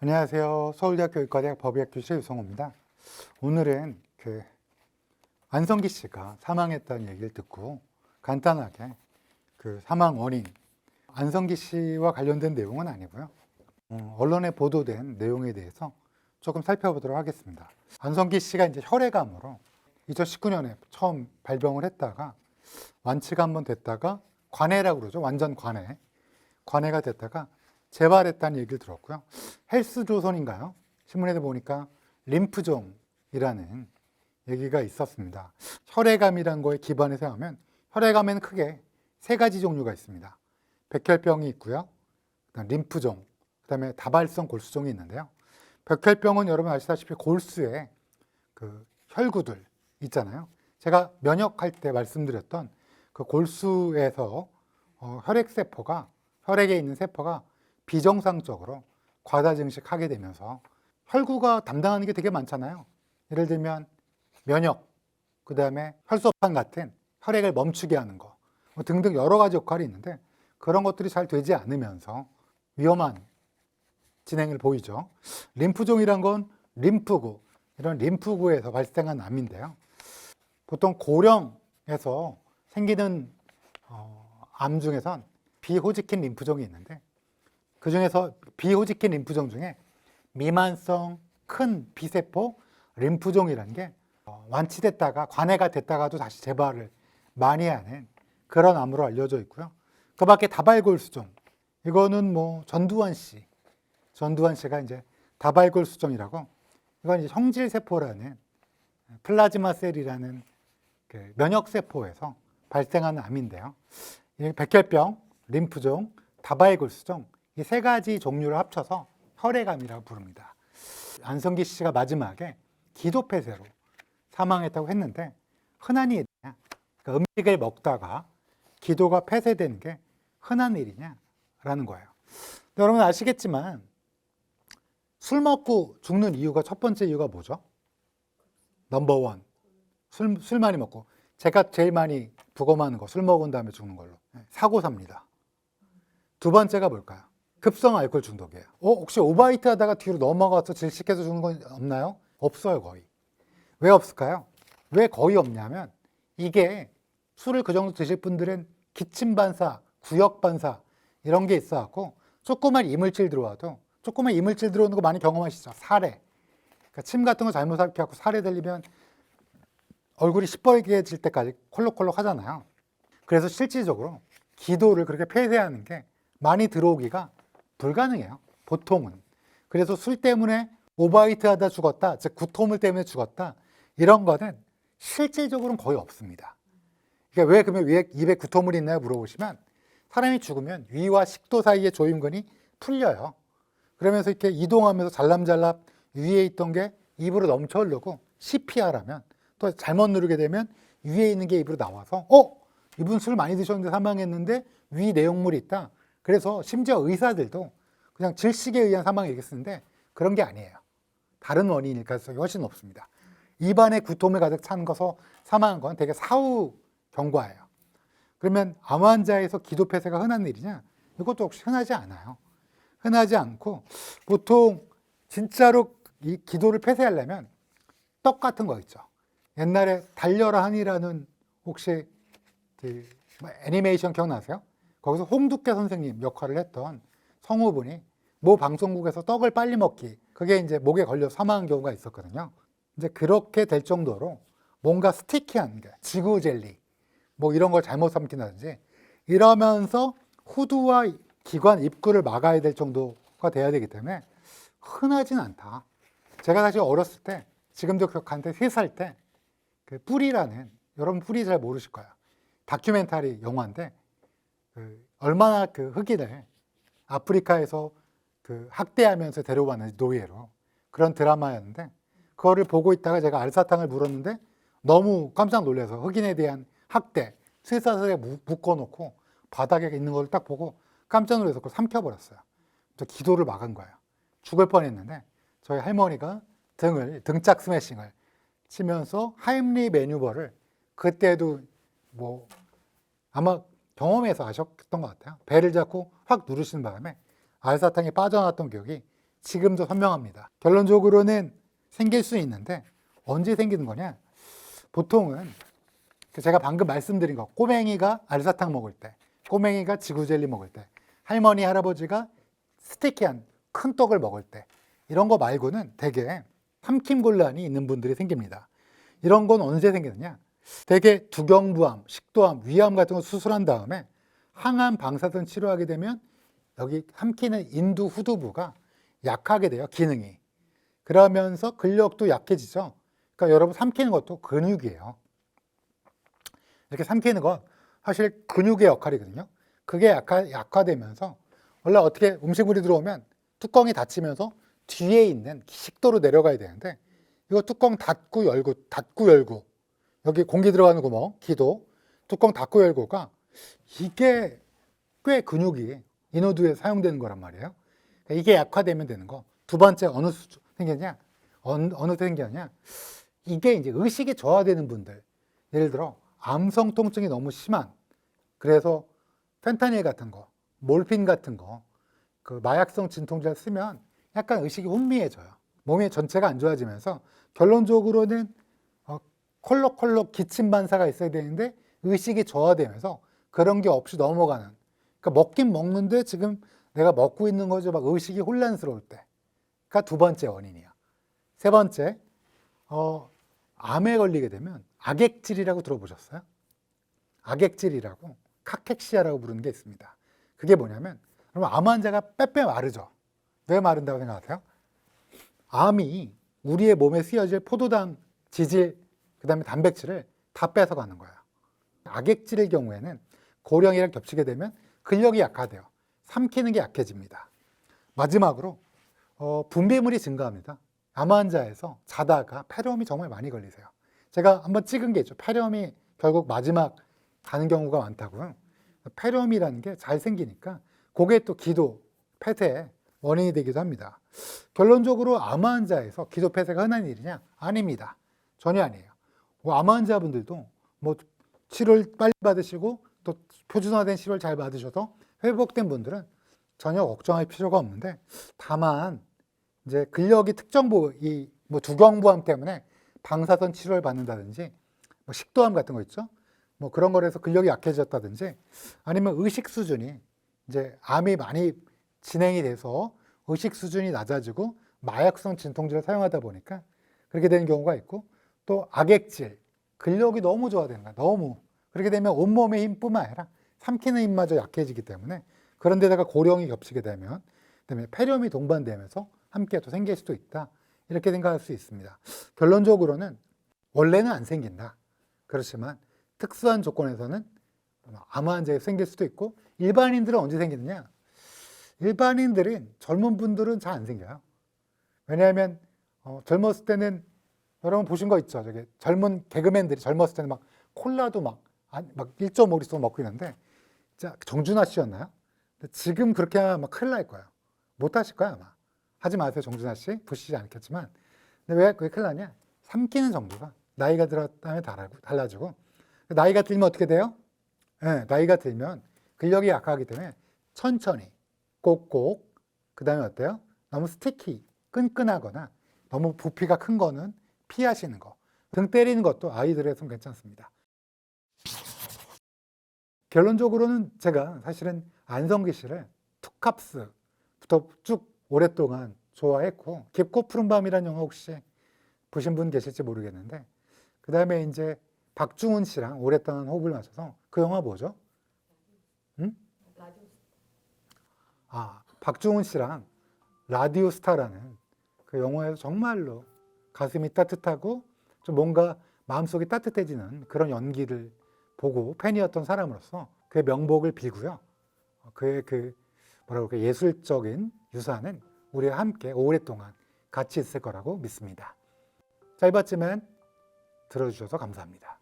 안녕하세요. 서울대학교 의과대학 법의학 교수 유성호입니다. 오늘은 안성기 씨가 사망했다는 얘기를 듣고 간단하게 그 사망 원인, 안성기 씨와 관련된 내용은 아니고요. 언론에 보도된 내용에 대해서 조금 살펴보도록 하겠습니다. 안성기 씨가 이제 혈액암으로 2019년에 처음 발병을 했다가 완치가 한번 됐다가 관해라고 그러죠. 완전 관해. 관해가 됐다가 재발했다는 얘기를 들었고요. 헬스조선인가요? 신문에도 보니까 림프종이라는 얘기가 있었습니다. 혈액암이라는 거에 기반해서 하면 혈액암에는 크게 세 가지 종류가 있습니다. 백혈병이 있고요. 그다음 림프종, 그다음에 다발성 골수종이 있는데요. 백혈병은 여러분 아시다시피 골수에 그 혈구들 있잖아요. 제가 면역할 때 말씀드렸던 그 골수에서 혈액세포가 혈액에 있는 세포가 비정상적으로 과다 증식하게 되면서 혈구가 담당하는 게 되게 많잖아요. 예를 들면 면역, 그 다음에 혈소판 같은 혈액을 멈추게 하는 거 등등 여러 가지 역할이 있는데 그런 것들이 잘 되지 않으면서 위험한 진행을 보이죠. 림프종이란 건 림프구, 이런 림프구에서 발생한 암인데요. 보통 고령에서 생기는 암 중에선 비호지킨 림프종이 있는데 그 중에서 비호지킨 림프종 중에 미만성 큰 비세포 림프종이라는 게 완치됐다가 관해가 됐다가도 다시 재발을 많이 하는 그런 암으로 알려져 있고요. 그 밖에 다발골수종, 이거는 뭐 전두환 씨가 이제 다발골수종이라고, 이건 이제 형질세포라는 플라즈마 셀이라는 그 면역세포에서 발생하는 암인데요. 백혈병, 림프종, 다발골수종, 이 세 가지 종류를 합쳐서 혈액암이라고 부릅니다. 안성기 씨가 마지막에 기도폐쇄로 사망했다고 했는데 흔한 일이냐? 그러니까 음식을 먹다가 기도가 폐쇄되는 게 흔한 일이냐라는 거예요. 여러분 아시겠지만 술 먹고 죽는 이유가 첫 번째 이유가 뭐죠? 넘버원. 술 많이 먹고. 제가 제일 많이 부검하는 거, 술 먹은 다음에 죽는 걸로. 사고사입니다. 두 번째가 뭘까요? 급성 알코올 중독이에요. 혹시 오바이트 하다가 뒤로 넘어가서 질식해서 죽는 건 없나요? 없어요, 거의. 왜 없을까요? 왜 거의 없냐면 이게 술을 그 정도 드실 분들은 기침 반사, 구역 반사 이런 게 있어갖고 조그만 이물질 들어와도 조그만 이물질 들어오는 거 많이 경험하시죠? 사례. 그러니까 침 같은 거 잘못 삼켜갖고 사례 들리면 얼굴이 시뻘개질 때까지 콜록콜록 하잖아요. 그래서 실질적으로 기도를 그렇게 폐쇄하는 게 많이 들어오기가 불가능해요. 보통은. 그래서 술 때문에 오바이트 하다 죽었다, 즉 구토물 때문에 죽었다, 이런 거는 실질적으로는 거의 없습니다. 그러니까 왜 그러면 위에 입에 구토물이 있나요? 물어보시면 사람이 죽으면 위와 식도 사이의 조임근이 풀려요. 그러면서 이렇게 이동하면서 잘람잘람 위에 있던 게 입으로 넘쳐 흐르고 CPR하면 또 잘못 누르게 되면 위에 있는 게 입으로 나와서 이분 술 많이 드셨는데 사망했는데 위 내용물이 있다. 그래서 심지어 의사들도 그냥 질식에 의한 사망을 이렇게 쓰는데 그런 게 아니에요. 다른 원인일 가능성이 훨씬 높습니다. 입안에 구토물 가득 찬 것서 사망한 건 되게 사후 경과예요. 그러면 암 환자에서 기도 폐쇄가 흔한 일이냐? 이것도 혹시 흔하지 않아요. 흔하지 않고 보통 진짜로 이 기도를 폐쇄하려면 떡 같은 거 있죠. 옛날에 달려라 하니라는 혹시 그 애니메이션 기억나세요? 거기서 홍두깨 선생님 역할을 했던 성우분이 모 방송국에서 떡을 빨리 먹기, 그게 이제 목에 걸려 사망한 경우가 있었거든요. 이제 그렇게 될 정도로 뭔가 스티키한 게, 지구 젤리, 뭐 이런 걸 잘못 삼킨다든지 이러면서 후두와 기관 입구를 막아야 될 정도가 돼야 되기 때문에 흔하진 않다. 제가 사실 어렸을 때, 지금도 기억하는데 3살 때 그 뿌리라는, 여러분 뿌리 잘 모르실 거예요. 다큐멘터리 영화인데 얼마나 그 흑인을 아프리카에서 그 학대하면서 데려왔는지 노예로, 그런 드라마였는데 그거를 보고 있다가 제가 알사탕을 물었는데 너무 깜짝 놀라서 흑인에 대한 학대, 쇠사슬에 묶어놓고 바닥에 있는 걸 딱 보고 깜짝 놀라서 그걸 삼켜버렸어요. 저 기도를 막은 거예요. 죽을 뻔했는데 저희 할머니가 등짝 스매싱을 치면서 하임리 매뉴버를, 그때도 뭐 아마 경험해서 아셨던 것 같아요. 배를 잡고 확 누르시는 바람에 알사탕이 빠져나왔던 기억이 지금도 선명합니다. 결론적으로는 생길 수 있는데 언제 생기는 거냐? 보통은 제가 방금 말씀드린 거, 꼬맹이가 알사탕 먹을 때, 꼬맹이가 지구젤리 먹을 때, 할머니, 할아버지가 스티키한 큰 떡을 먹을 때, 이런 거 말고는 대개 삼킴 곤란이 있는 분들이 생깁니다. 이런 건 언제 생기느냐? 대개 두경부암, 식도암, 위암 같은 거 수술한 다음에 항암 방사선 치료하게 되면 여기 삼키는 인두 후두부가 약하게 돼요, 기능이. 그러면서 근력도 약해지죠. 그러니까 여러분 삼키는 것도 근육이에요. 이렇게 삼키는 건 사실 근육의 역할이거든요. 그게 약화되면서 원래 어떻게 음식물이 들어오면 뚜껑이 닫히면서 뒤에 있는 식도로 내려가야 되는데 이거 뚜껑 닫고 열고 여기 공기 들어가는 구멍, 기도, 뚜껑 닫고 열고가 이게 꽤 근육이 인후두에 사용되는 거란 말이에요. 그러니까 이게 약화되면 되는 거. 두 번째 어느 수준 생겼냐? 어느 때 생겼냐? 이게 이제 의식이 저하되는 분들, 예를 들어 암성 통증이 너무 심한, 그래서 펜타닐 같은 거, 몰핀 같은 거, 그 마약성 진통제를 쓰면 약간 의식이 혼미해져요. 몸이 전체가 안 좋아지면서 결론적으로는 콜록콜록 기침 반사가 있어야 되는데 의식이 저하되면서 그런 게 없이 넘어가는. 그러니까 먹긴 먹는데 지금 내가 먹고 있는 거죠. 막 의식이 혼란스러울 때가 두 번째 원인이야. 세 번째, 암에 걸리게 되면 악액질이라고 들어보셨어요? 악액질이라고 카캑시아라고 부르는 게 있습니다. 그게 뭐냐면 그럼 암 환자가 빼빼 마르죠. 왜 마른다고 생각하세요? 암이 우리의 몸에 쓰여질 포도당, 지질, 그 다음에 단백질을 다 뺏어가는 거예요. 악액질의 경우에는 고령이랑 겹치게 되면 근력이 약화돼요. 삼키는 게 약해집니다. 마지막으로 분비물이 증가합니다. 암 환자에서 자다가 폐렴이 정말 많이 걸리세요. 제가 한번 찍은 게 있죠. 폐렴이 결국 마지막 가는 경우가 많다고요. 폐렴이라는 게 잘 생기니까 그게 또 기도 폐쇄의 원인이 되기도 합니다. 결론적으로 암 환자에서 기도 폐쇄가 흔한 일이냐? 아닙니다. 전혀 아니에요. 암 환자분들도 뭐 치료를 빨리 받으시고 또 표준화된 치료를 잘 받으셔서 회복된 분들은 전혀 걱정할 필요가 없는데, 다만 이제 근력이 특정 뭐 두경부암 때문에 방사선 치료를 받는다든지 뭐 식도암 같은 거 있죠. 뭐 그런 거에서 근력이 약해졌다든지 아니면 의식 수준이 이제 암이 많이 진행이 돼서 의식 수준이 낮아지고 마약성 진통제를 사용하다 보니까 그렇게 되는 경우가 있고, 또 악액질, 근력이 너무 좋아지는 거야. 너무. 그렇게 되면 온몸의 힘뿐만 아니라 삼키는 힘마저 약해지기 때문에, 그런 데다가 고령이 겹치게 되면 그다음에 폐렴이 동반되면서 함께 또 생길 수도 있다. 이렇게 생각할 수 있습니다. 결론적으로는 원래는 안 생긴다. 그렇지만 특수한 조건에서는 암 환자에 생길 수도 있고, 일반인들은 언제 생기느냐? 일반인들은 젊은 분들은 잘 안 생겨요. 왜냐하면 젊었을 때는 여러분 보신 거 있죠. 저기 젊은 개그맨들이 젊었을 때는 막 콜라도 막 1.5리터 먹고 있는데, 진짜 정준하 씨였나요? 지금 그렇게 하면 막 큰일 날 거예요. 못 하실 거야 아마. 하지 마세요, 정준하 씨. 보시지 않겠지만. 근데 왜 그게 큰일 나냐? 삼키는 정도가 나이가 들었다면 달라지고, 나이가 들면 어떻게 돼요? 네, 나이가 들면 근력이 약하기 때문에 천천히, 꼭꼭, 그 다음에 어때요? 너무 스티키, 끈끈하거나 너무 부피가 큰 거는 피하시는 거. 등 때리는 것도 아이들에서는 괜찮습니다. 결론적으로는 제가 사실은 안성기 씨를 투캅스부터 쭉 오랫동안 좋아했고, 깊고 푸른 밤이라는 영화 혹시 보신 분 계실지 모르겠는데, 그 다음에 이제 박중훈 씨랑 오랫동안 호흡을 맞춰서 그 영화 뭐죠? 응? 박중훈 씨랑 라디오 스타라는 그 영화에서 정말로 가슴이 따뜻하고 좀 뭔가 마음속이 따뜻해지는 그런 연기를 보고 팬이었던 사람으로서 그의 명복을 빌고요. 그의 그 뭐라고 할까, 예술적인 유산은 우리와 함께 오랫동안 같이 있을 거라고 믿습니다. 짧았지만 들어주셔서 감사합니다.